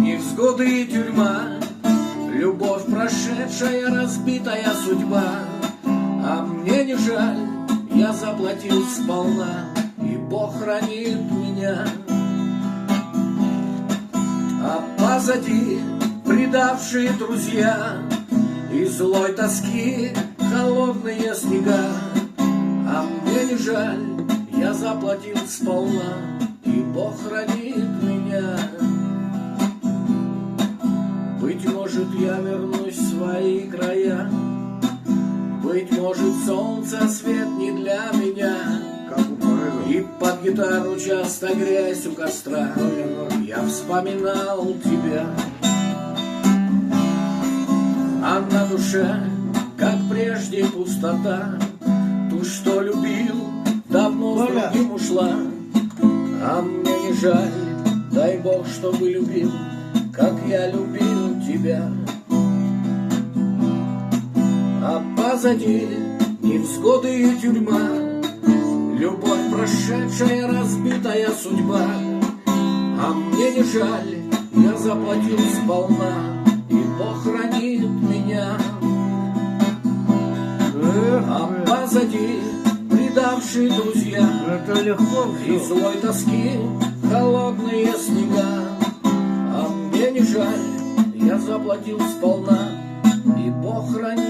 невзгоды и тюрьма, любовь прошедшая, разбитая судьба. А мне не жаль, я заплатил сполна, и Бог хранит меня. А позади предавшие друзья и злой тоски холодные снега. А мне не жаль, я заплатил сполна, и Бог хранит меня. Быть может, я вернусь в свои края, быть может, солнце свет не для меня. И под гитару часто грязь у костра я вспоминал тебя. А на душе, как прежде, пустота. Ту, что любил, давно с другим ушла. А мне не жаль, дай Бог, чтобы любил, как я любил тебя. А позади невзгоды и тюрьма, любовь прошедшая, разбитая судьба. А мне не жаль, я заплатил сполна, и Бог хранит меня. А позади предавшие друзья и злой тоски холодные снега. А мне не жаль, я заплатил сполна, и Бог хранит